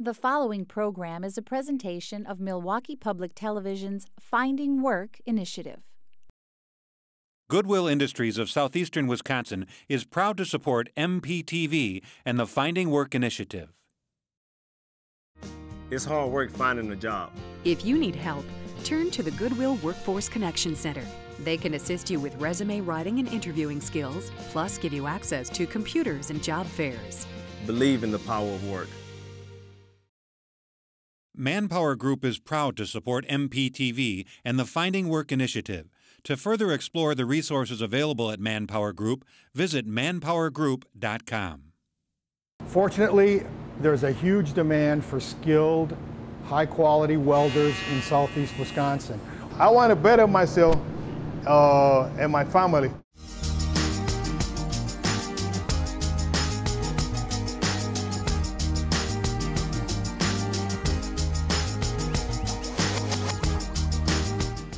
The following program is a presentation of Milwaukee Public Television's Finding Work initiative. Goodwill Industries of southeastern Wisconsin is proud to support MPTV and the Finding Work initiative. It's hard work finding a job. If you need help, turn to the Goodwill Workforce Connection Center. They can assist you with resume writing and interviewing skills, plus give you access to computers and job fairs. Believe in the power of work. Manpower Group is proud to support MPTV and the Finding Work initiative. To further explore the resources available at Manpower Group, visit manpowergroup.com. Fortunately, there's a huge demand for skilled, high-quality welders in southeast Wisconsin. I want to better myself and my family.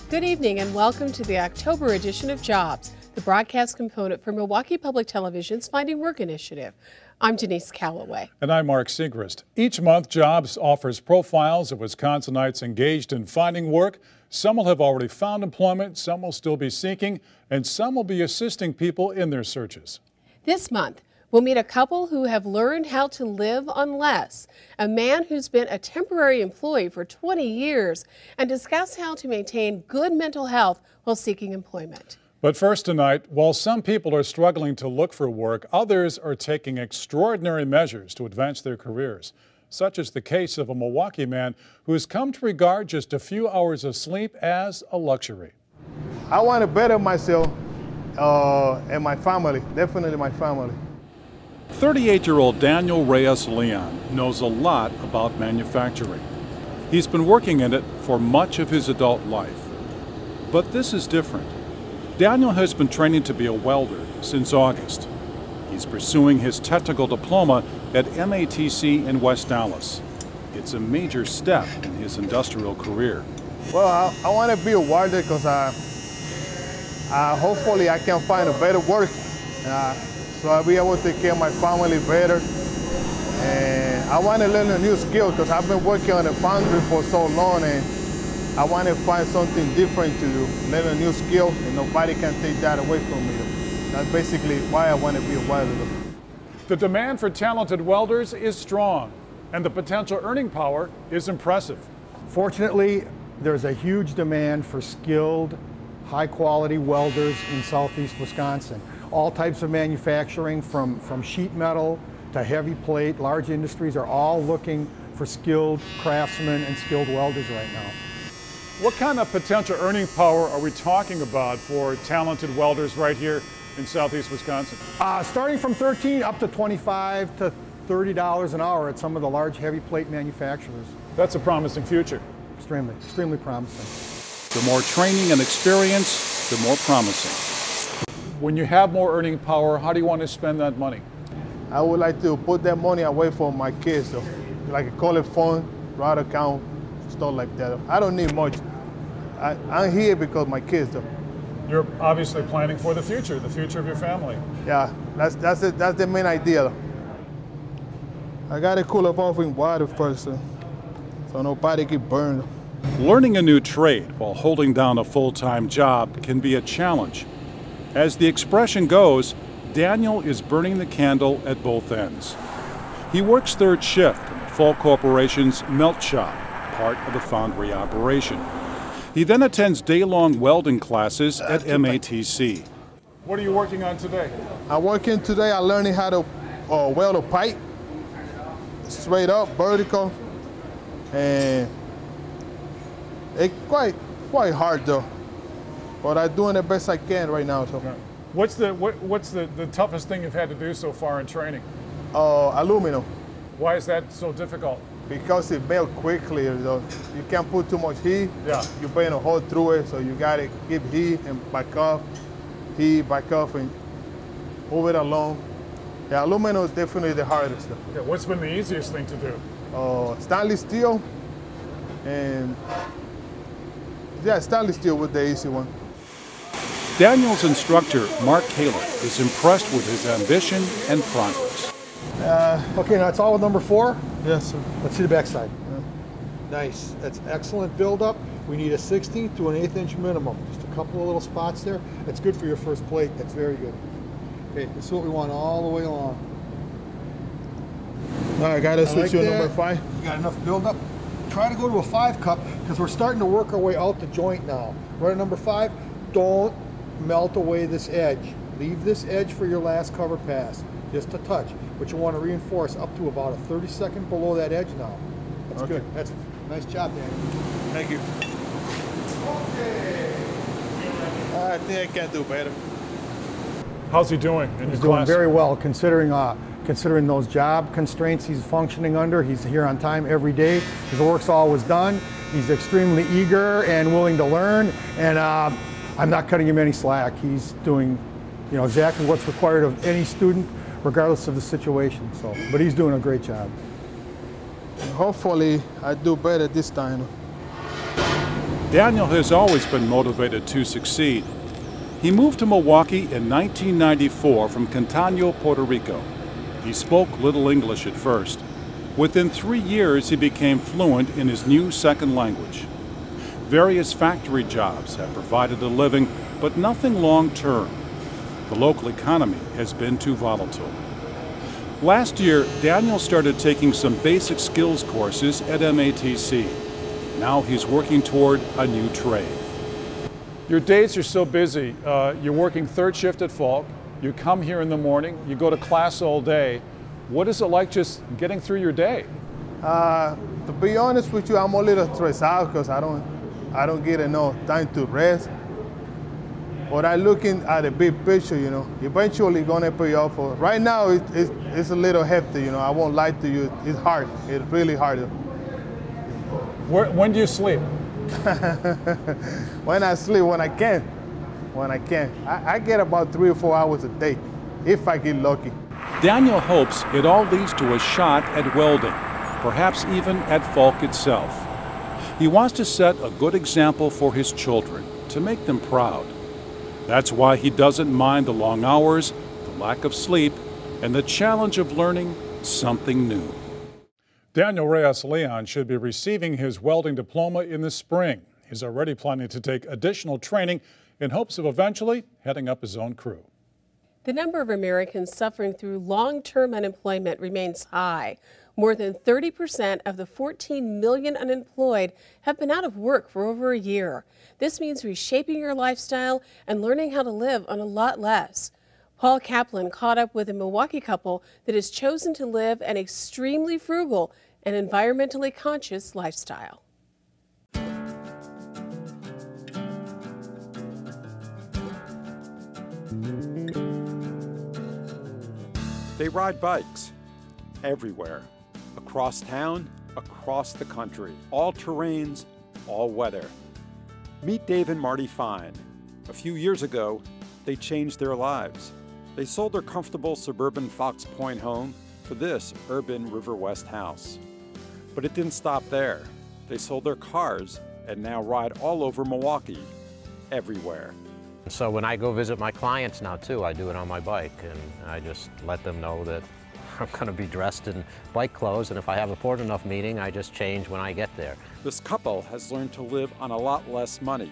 Good evening and welcome to the October edition of Jobs, the broadcast component for Milwaukee Public Television's Finding Work initiative. I'm Denise Calloway. And I'm Mark Segrist. Each month, Jobs offers profiles of Wisconsinites engaged in finding work. Some will have already found employment, some will still be seeking, and some will be assisting people in their searches. This month, we'll meet a couple who have learned how to live on less, a man who's been a temporary employee for 20 years, and discuss how to maintain good mental health while seeking employment. But first tonight, while some people are struggling to look for work, others are taking extraordinary measures to advance their careers, such as the case of a Milwaukee man who has come to regard just a few hours of sleep as a luxury. I want to better myself and my family, definitely my family. 38-year-old Daniel Reyes Leon knows a lot about manufacturing. He's been working in it for much of his adult life. But this is different. Daniel has been training to be a welder since August. He's pursuing his technical diploma at MATC in West Dallas. It's a major step in his industrial career. Well, I want to be a welder because hopefully I can find a better work. So I'll be able to take care of my family better. And I want to learn a new skill because I've been working on the foundry for so long, and I want to find something different to do, learn a new skill, and nobody can take that away from me. That's basically why I want to be a welder. The demand for talented welders is strong, and the potential earning power is impressive. Fortunately, there's a huge demand for skilled, high-quality welders in southeast Wisconsin. All types of manufacturing, from sheet metal to heavy plate, large industries are all looking for skilled craftsmen and skilled welders right now. What kind of potential earning power are we talking about for talented welders right here in southeast Wisconsin? Starting from $13 up to $25 to $30 an hour at some of the large heavy plate manufacturers. That's a promising future. Extremely, extremely promising. The more training and experience, the more promising. When you have more earning power, how do you want to spend that money? I would like to put that money away for my kids, though, like a college fund, Roth account, stuff like that. I don't need much. I'm here because my kids, though. You're obviously planning for the future of your family. Yeah, that's the main idea. I gotta cool off in water first, so nobody get burned. Learning a new trade while holding down a full-time job can be a challenge. As the expression goes, Daniel is burning the candle at both ends. He works third shift in the Fall Corporation's melt shop, part of the foundry operation. He then attends day-long welding classes at MATC. What are you working on today? I'm working today. I'm learning how to weld a pipe, straight up, vertical, and it's quite hard though. But I'm doing the best I can right now. So. Okay. What's the toughest thing you've had to do so far in training? Aluminum. Why is that so difficult? Because it melts quickly. You can't put too much heat. Yeah. You burn a hole through it, so you gotta keep heat and back off, heat, back off, and move it along. Yeah, aluminum is definitely the hardest. Yeah, what's been the easiest thing to do? Stainless steel, and yeah, stainless steel was the easy one. Daniel's instructor, Mark Kaler, is impressed with his ambition and progress. Okay, now it's all with number 4. Yes, sir. Let's see the backside. Nice. That's excellent buildup. We need a 16th to an 1/8 inch minimum. Just a couple of little spots there. That's good for your first plate. That's very good. Okay, this is what we want all the way along. All right, got to switch to that. number 5. You got enough buildup. Try to go to a 5 cup because we're starting to work our way out the joint now. Right at number 5, don't melt away this edge. Leave this edge for your last cover pass, just a touch. But you want to reinforce up to about a 32nd below that edge now. That's Okay. good. That's nice job, Danny. Thank you. Okay. I think I can do better. How's he doing in He's your doing class? very well considering those job constraints he's functioning under. He's here on time every day. His work's always done. He's extremely eager and willing to learn, and I'm not cutting him any slack. He's doing, exactly what's required of any student, regardless of the situation. So, but he's doing a great job. Hopefully, I do better this time. Daniel has always been motivated to succeed. He moved to Milwaukee in 1994 from Cantano, Puerto Rico. He spoke little English at first. Within 3 years, he became fluent in his new second language. Various factory jobs have provided a living, but nothing long-term. The local economy has been too volatile. Last year, Daniel started taking some basic skills courses at MATC. Now he's working toward a new trade. Your days are so busy. You're working third shift at Falk. You come here in the morning. You go to class all day. What is it like just getting through your day? To be honest with you, I'm a little stressed out because I don't get enough time to rest. But I'm looking at the big picture, eventually gonna pay off. Right now, it's a little hefty, I won't lie to you. It's hard. It's really hard. When do you sleep? When I sleep, when I can. I get about 3 or 4 hours a day, if I get lucky. Daniel hopes it all leads to a shot at welding, perhaps even at Falk itself. He wants to set a good example for his children, to make them proud. That's why he doesn't mind the long hours, the lack of sleep, and the challenge of learning something new. Daniel Reyes-Leon should be receiving his welding diploma in the spring. He's already planning to take additional training in hopes of eventually heading up his own crew. The number of Americans suffering through long-term unemployment remains high. More than 30% of the 14 million unemployed have been out of work for over a year. This means reshaping your lifestyle and learning how to live on a lot less. Paul Kaplan caught up with a Milwaukee couple that has chosen to live an extremely frugal and environmentally conscious lifestyle. They ride bikes everywhere, across town, across the country, all terrains, all weather. Meet Dave and Marty Fine. A few years ago, they changed their lives. They sold their comfortable suburban Fox Point home for this urban River West house. But it didn't stop there. They sold their cars and now ride all over Milwaukee, everywhere. So when I go visit my clients now too, I do it on my bike, and I just let them know that I'm going to be dressed in bike clothes, and if I have a important enough meeting, I just change when I get there. This couple has learned to live on a lot less money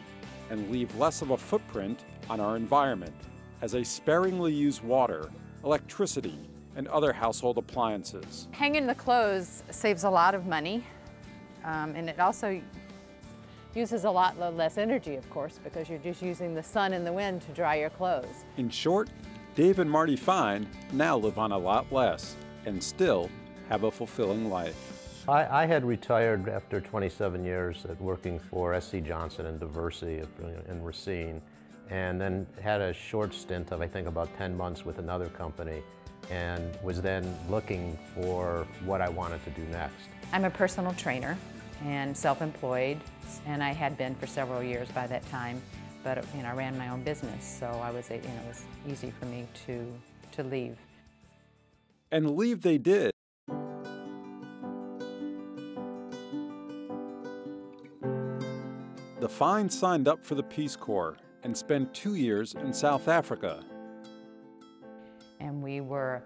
and leave less of a footprint on our environment as they sparingly use water, electricity, and other household appliances. Hanging the clothes saves a lot of money, and it also uses a lot less energy, of course, because you're just using the sun and the wind to dry your clothes. In short, Dave and Marty Fine now live on a lot less and still have a fulfilling life. I had retired after 27 years at working for SC Johnson and Diversey in Racine, and then had a short stint of, I think, about 10 months with another company, and was then looking for what I wanted to do next. I'm a personal trainer and self-employed, and I had been for several years by that time, but I ran my own business, so it was easy for me to leave. And leave they did. The Fines signed up for the Peace Corps and spent 2 years in South Africa. And we were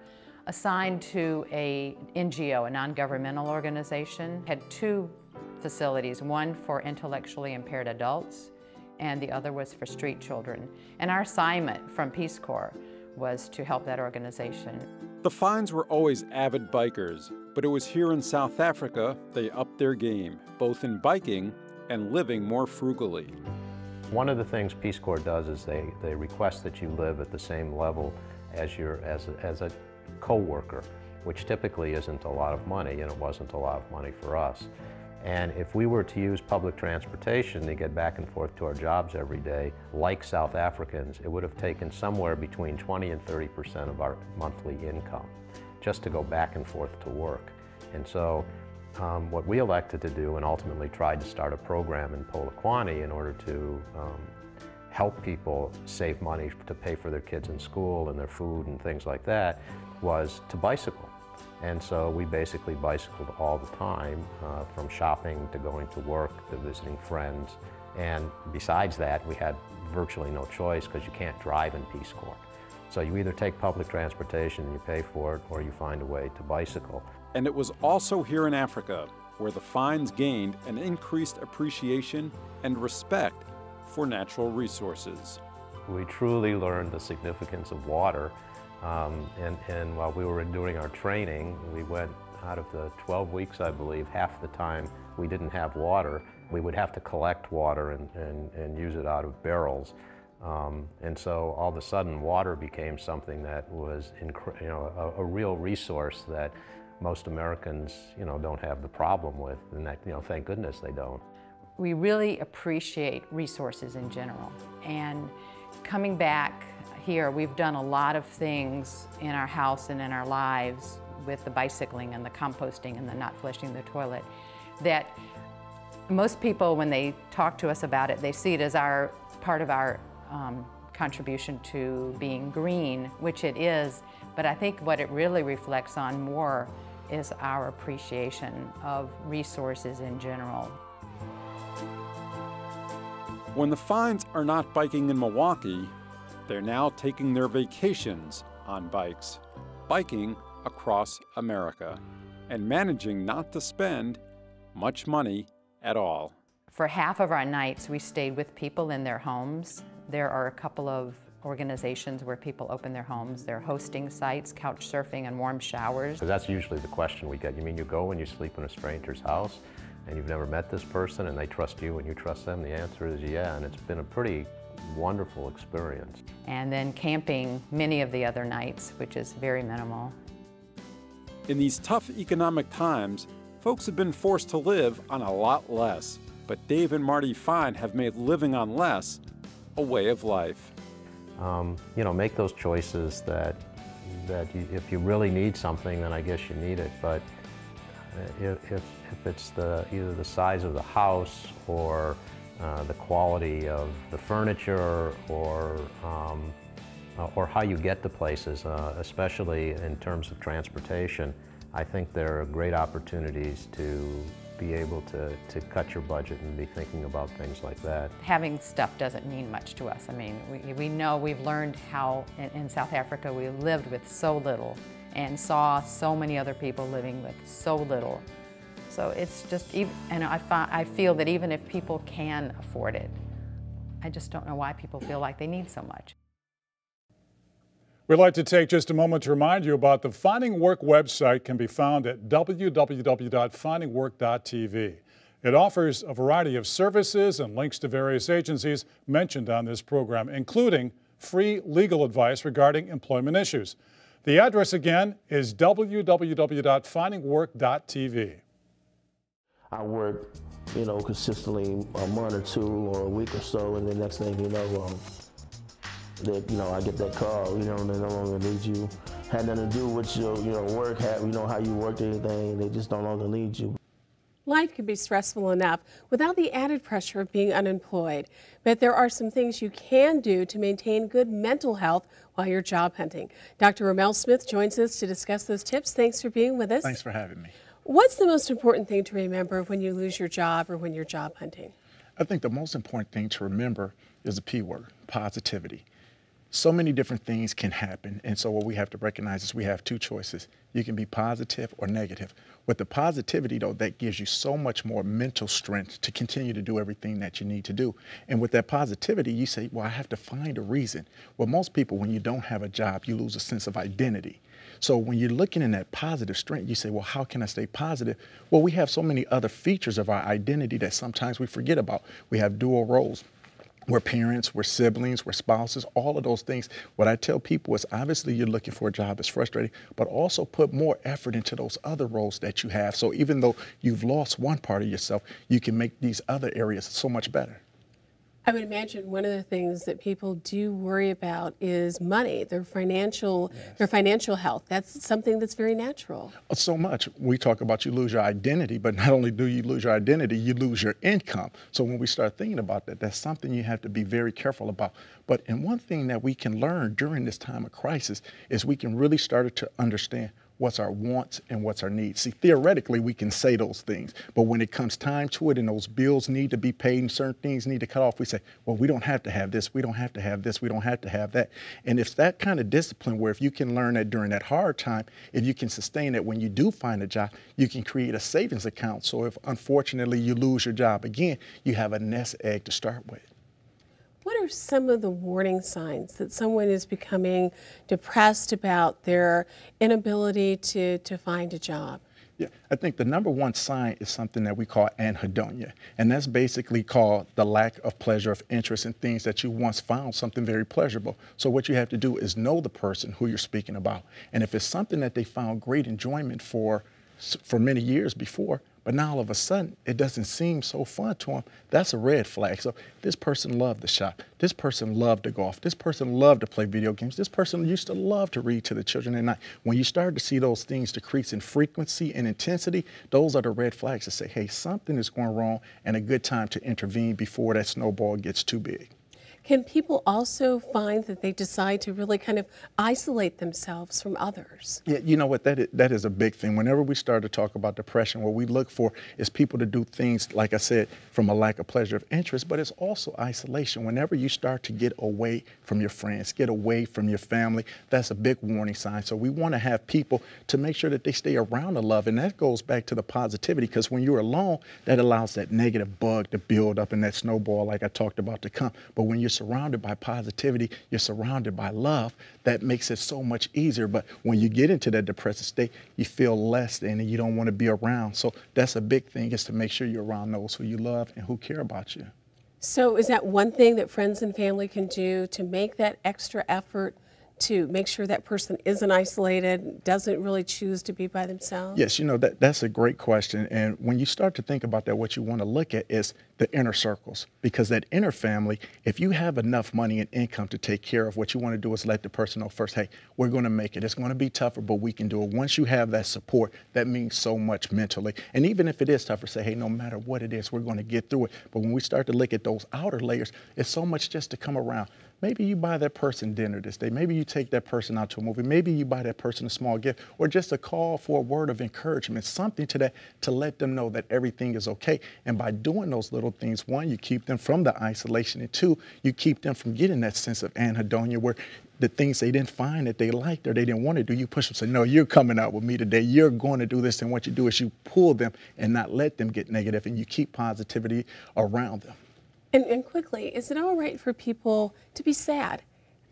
assigned to a NGO, a non-governmental organization. Had two facilities, one for intellectually impaired adults and the other was for street children. And our assignment from Peace Corps was to help that organization. The Fines were always avid bikers, but it was here in South Africa they upped their game, both in biking and living more frugally. One of the things Peace Corps does is they request that you live at the same level as a co-worker, which typically isn't a lot of money, and it wasn't a lot of money for us. And if we were to use public transportation to get back and forth to our jobs every day, like South Africans, it would have taken somewhere between 20 and 30% of our monthly income just to go back and forth to work. And so what we elected to do, and ultimately tried to start a program in Polokwane in order to help people save money to pay for their kids in school and their food and things like that, was to bicycle. And so we basically bicycled all the time, from shopping to going to work to visiting friends. And besides that, we had virtually no choice because you can't drive in Peace Corps. So you either take public transportation and you pay for it, or you find a way to bicycle. And it was also here in Africa where the Fines gained an increased appreciation and respect for natural resources. We truly learned the significance of water. And while we were doing our training, we went out of the 12 weeks, I believe, half the time we didn't have water. We would have to collect water and use it out of barrels. And so all of a sudden water became something that was a real resource that most Americans don't have the problem with, and that thank goodness they don't. We really appreciate resources in general, and coming back here, we've done a lot of things in our house and in our lives with the bicycling and the composting and the not flushing the toilet that most people, when they talk to us about it, they see it as part of our contribution to being green, which it is, but I think what it really reflects on more is our appreciation of resources in general. When the Fines are not biking in Milwaukee, they're now taking their vacations on bikes, biking across America, and managing not to spend much money at all. For half of our nights, we stayed with people in their homes. There are a couple of organizations where people open their homes. They're hosting sites, couch surfing, and warm showers. That's usually the question we get. You mean you go and you sleep in a stranger's house and you've never met this person and they trust you and you trust them? The answer is yeah, and it's been a pretty wonderful experience. And then camping many of the other nights, which is very minimal. In these tough economic times, folks have been forced to live on a lot less, but Dave and Marty Fine have made living on less a way of life. Make those choices that if you really need something, then I guess you need it. But if it's either the size of the house or the quality of the furniture or how you get to places, especially in terms of transportation, I think there are great opportunities to be able to cut your budget and be thinking about things like that. Having stuff doesn't mean much to us. I mean, we know, we've learned how in South Africa we lived with so little and saw so many other people living with so little. So it's just, and I feel that even if people can afford it, I just don't know why people feel like they need so much. We'd like to take just a moment to remind you about the Finding Work website. Can be found at www.findingwork.tv. It offers a variety of services and links to various agencies mentioned on this program, including free legal advice regarding employment issues. The address again is www.findingwork.tv. I work, consistently a month or two or a week or so, and the next thing you know, I get that call, and they no longer need you. Had nothing to do with your, work, how you worked or anything, they just no longer need you. Life can be stressful enough without the added pressure of being unemployed, but there are some things you can do to maintain good mental health while you're job hunting. Dr. Ramel Smith joins us to discuss those tips. Thanks for being with us. Thanks for having me. What's the most important thing to remember when you lose your job or when you're job hunting? I think the most important thing to remember is the P word, positivity. so many different things can happen. And so what we have to recognize is we have two choices. You can be positive or negative. With the positivity, though, that gives you so much more mental strength to continue to do everything that you need to do. And with that positivity, you say, well, I have to find a reason. Well, most people, when you don't have a job, you lose a sense of identity. So when you're looking in that positive strength, you say, well, how can I stay positive? Well, we have so many other features of our identity that sometimes we forget about. We have dual roles. We're parents, we're siblings, we're spouses, all of those things. What I tell people is obviously you're looking for a job, it's frustrating, but also put more effort into those other roles that you have. So even though you've lost one part of yourself, you can make these other areas so much better. I would imagine one of the things that people do worry about is money, their financial health. That's something that's very natural. So much. We talk about you lose your identity, but not only do you lose your identity, you lose your income. So when we start thinking about that, that's something you have to be very careful about. But and one thing that we can learn during this time of crisis is we can really start to understand what's our wants and what's our needs. See, theoretically, we can say those things, but when it comes time to it and those bills need to be paid and certain things need to cut off, we say, well, we don't have to have this, we don't have to have this, we don't have to have that. And it's that kind of discipline where if you can learn that during that hard time, if you can sustain it when you do find a job, you can create a savings account. So if unfortunately you lose your job again, you have a nest egg to start with. What are some of the warning signs that someone is becoming depressed about their inability to find a job? Yeah, I think the number one sign is something that we call anhedonia, and that's basically called the lack of pleasure, of interest in things that you once found something very pleasurable. So what you have to do is know the person who you're speaking about, and if it's something that they found great enjoyment for many years before, but now all of a sudden it doesn't seem so fun to them, that's a red flag. So this person loved to shop, this person loved to golf, this person loved to play video games, this person used to love to read to the children at night. When you start to see those things decrease in frequency and intensity, those are the red flags to say, hey, something is going wrong and a good time to intervene before that snowball gets too big. Can people also find that they decide to really kind of isolate themselves from others? Yeah, you know what, that is a big thing. Whenever we start to talk about depression, what we look for is people to do things, like I said, from a lack of pleasure of interest, but it's also isolation. Whenever you start to get away from your friends, get away from your family, that's a big warning sign. So we want to have people to make sure that they stay around the love, and that goes back to the positivity, because when you're alone, that allows that negative bug to build up and that snowball, like I talked about, to come. But when you're surrounded by positivity, you're surrounded by love, that makes it so much easier. But when you get into that depressive state, you feel less than and you don't want to be around. So that's a big thing, is to make sure you're around those who you love and who care about you. So is that one thing that friends and family can do to make that extra effort to make sure that person isn't isolated, doesn't really choose to be by themselves? Yes, you know, that's a great question. And when you start to think about that, what you want to look at is the inner circles, because that inner family, if you have enough money and income to take care of, what you want to do is let the person know first, hey, we're going to make it. It's going to be tougher, but we can do it. Once you have that support, that means so much mentally. And even if it is tougher, say, hey, no matter what it is, we're going to get through it. But when we start to look at those outer layers, it's so much just to come around. Maybe you buy that person dinner this day. Maybe you take that person out to a movie. Maybe you buy that person a small gift, or just a call for a word of encouragement, something to that, to let them know that everything is okay. And by doing those little things, one, you keep them from the isolation, and two, you keep them from getting that sense of anhedonia, where the things they didn't find that they liked or they didn't want to do, you push them, say, no, you're coming out with me today. You're going to do this. And what you do is you pull them and not let them get negative, and you keep positivity around them. And quickly, is it all right for people to be sad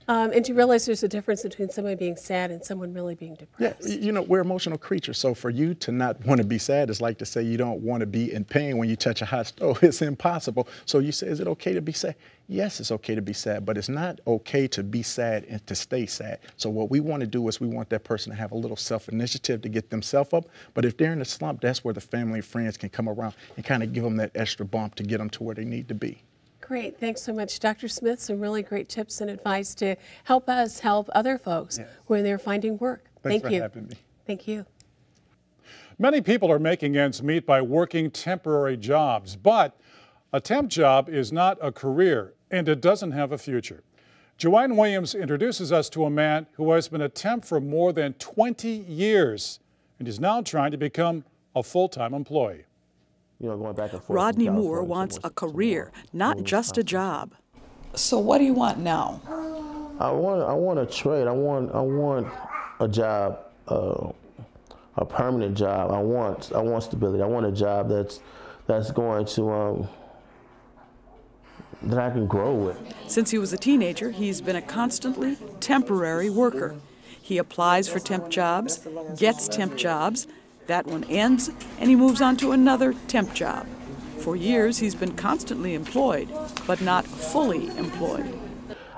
and to realize there's a difference between somebody being sad and someone really being depressed? Yeah, you know, we're emotional creatures. So for you to not want to be sad is like to say you don't want to be in pain when you touch a hot stove. It's impossible. So you say, is it okay to be sad? Yes, it's okay to be sad, but it's not okay to be sad and to stay sad. So what we want to do is we want that person to have a little self-initiative to get themselves up. But if they're in a slump, that's where the family and friends can come around and kind of give them that extra bump to get them to where they need to be. Great. Thanks so much, Dr. Smith. Some really great tips and advice to help us help other folks when they're finding work. Thanks for having me. Thank you. Many people are making ends meet by working temporary jobs, but a temp job is not a career, and it doesn't have a future. Joanne Williams introduces us to a man who has been a temp for more than 20 years and is now trying to become a full-time employee. You know, going back and forth. Rodney Moore wants a career, not just a job. So what do you want now? I want a trade. I want a job, a permanent job. I want stability. I want a job that's going to that I can grow with. Since he was a teenager, he's been a constantly temporary worker. He applies for temp jobs, gets temp jobs, that one ends, and he moves on to another temp job. For years, he's been constantly employed, but not fully employed.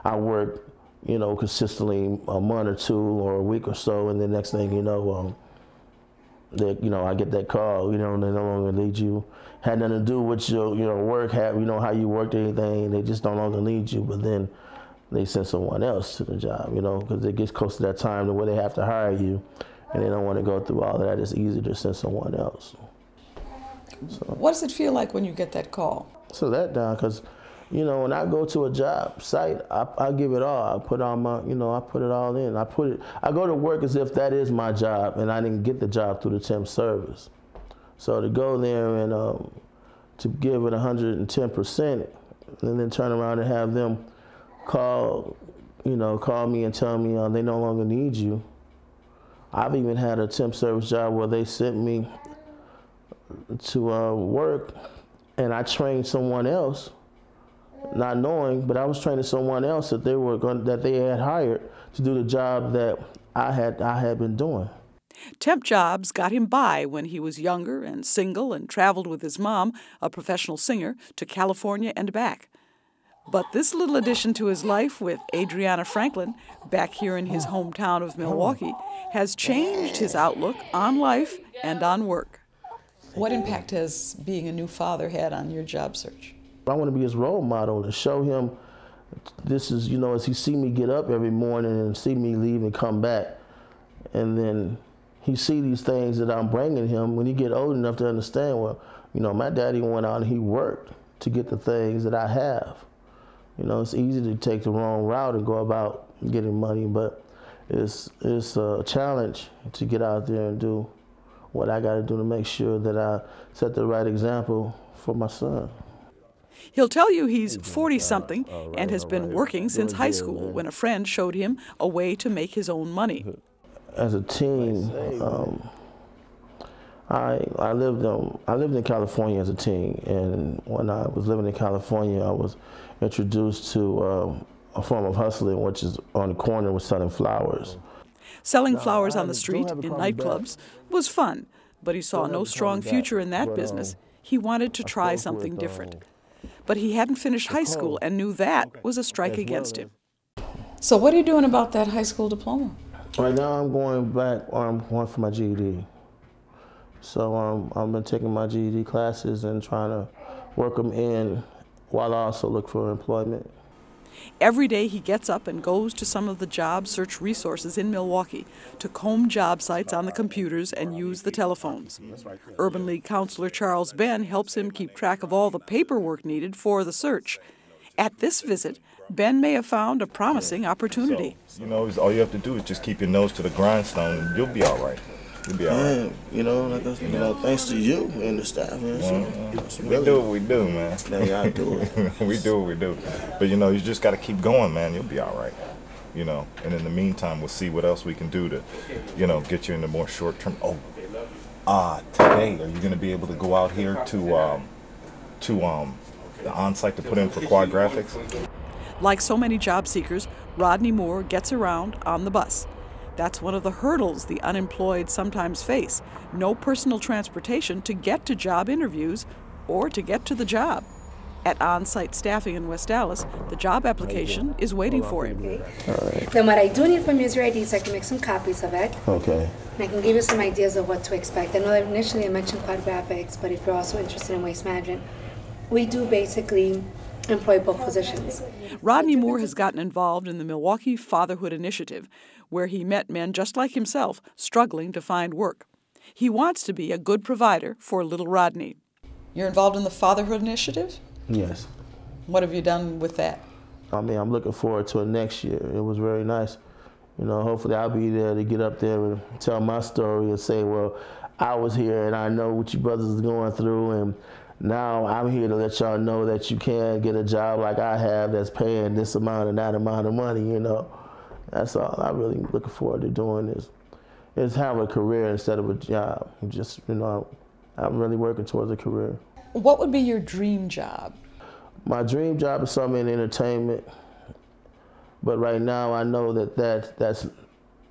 I work, consistently a month or two or a week or so, and the next thing you know, I get that call, they no longer need you. Had nothing to do with your work, how you worked or anything, they just no longer need you, but then they send someone else to the job, because it gets close to that time to where they have to hire you, and they don't want to go through all of that. It's easier to send someone else. So, what does it feel like when you get that call? So that down, because, when I go to a job site, I give it all. I put all my, I put it all in. I go to work as if that is my job, and I didn't get the job through the temp service. So to go there and to give it 110%, and then turn around and have them call me and tell me they no longer need you. I've even had a temp service job where they sent me to work, and I trained someone else, not knowing, but I was training someone else that they had hired to do the job that I had been doing. Temp jobs got him by when he was younger and single and traveled with his mom, a professional singer, to California and back. But this little addition to his life with Adriana Franklin, back here in his hometown of Milwaukee, has changed his outlook on life and on work. What impact has being a new father had on your job search? I want to be his role model and show him this is, as he see me get up every morning and see me leave and come back, and then he see these things that I'm bringing him when he get old enough to understand, well, my daddy went out and he worked to get the things that I have. It's easy to take the wrong route and go about getting money, but it's a challenge to get out there and do what I got to do to make sure that I set the right example for my son. He'll tell you he's 40-something and has been working since high school when a friend showed him a way to make his own money. As a teen, I lived in California as a teen, and when I was living in California, I was introduced to a form of hustling, which is on the corner with selling flowers. Selling flowers on the street in nightclubs was fun, but he saw no strong future in that business. He wanted to try something different. But he hadn't finished high school and knew that was a strike against him. So what are you doing about that high school diploma? Right now I'm going for my GED. So I've been taking my GED classes and trying to work them in while I also look for employment. Every day he gets up and goes to some of the job search resources in Milwaukee to comb job sites on the computers and use the telephones. Urban League counselor Charles Ben helps him keep track of all the paperwork needed for the search. At this visit, Ben may have found a promising opportunity. So, all you have to do is just keep your nose to the grindstone and you'll be all right. You'll be all right. Thanks to you and the staff. We do what we do, man. Yeah, do it. We do what we do. But, you just got to keep going, man. You'll be all right. And in the meantime, we'll see what else we can do to, get you into more short-term. Today, are you going to be able to go out here to the on-site to put in for quad graphics? Like so many job seekers, Rodney Moore gets around on the bus. That's one of the hurdles the unemployed sometimes face. No personal transportation to get to job interviews or to get to the job. At on-site staffing in West Dallas, the job application is waiting for him. All right. Then what I do need from you is your ID so I can make some copies of it. Okay. And I can give you some ideas of what to expect. I know that initially I mentioned quad graphics, but if you're also interested in waste management, we do basically employ both positions. Rodney Moore has gotten involved in the Milwaukee Fatherhood Initiative, where he met men just like himself struggling to find work. He wants to be a good provider for little Rodney. You're involved in the Fatherhood Initiative? Yes. What have you done with that? I'm looking forward to it next year. It was very nice. Hopefully I'll be there to get up there and tell my story and say, well, I was here and I know what you brothers are going through, and Now I'm here to let y'all know that you can get a job like I have that's paying this amount and that amount of money, you know. That's all I'm really looking forward to doing is have a career instead of a job. Just, you know, I'm really working towards a career. What would be your dream job? My dream job is something in entertainment, but right now I know that's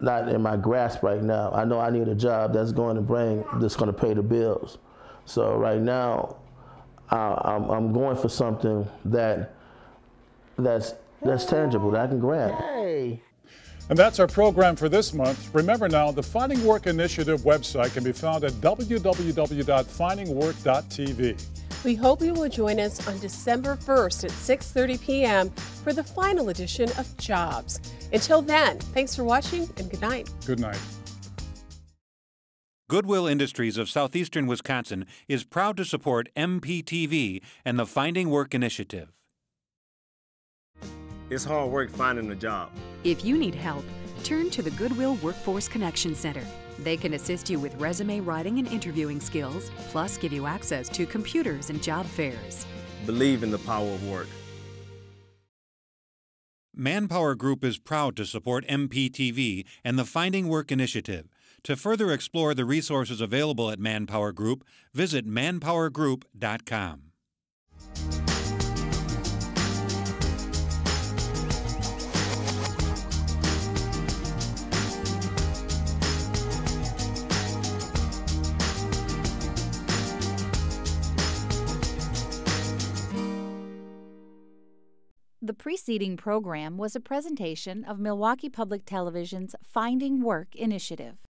not in my grasp right now. I know I need a job that's going to pay the bills. So right now, I'm going for something that's tangible, that I can grab. Hey. And that's our program for this month. Remember now, the Finding Work Initiative website can be found at www.findingwork.tv. We hope you will join us on December 1st at 6:30 p.m. for the final edition of Jobs. Until then, thanks for watching and good night. Good night. Goodwill Industries of Southeastern Wisconsin is proud to support MPTV and the Finding Work Initiative. It's hard work finding a job. If you need help, turn to the Goodwill Workforce Connection Center. They can assist you with resume writing and interviewing skills, plus give you access to computers and job fairs. Believe in the power of work. Manpower Group is proud to support MPTV and the Finding Work Initiative. To further explore the resources available at Manpower Group, visit manpowergroup.com. The preceding program was a presentation of Milwaukee Public Television's Finding Work initiative.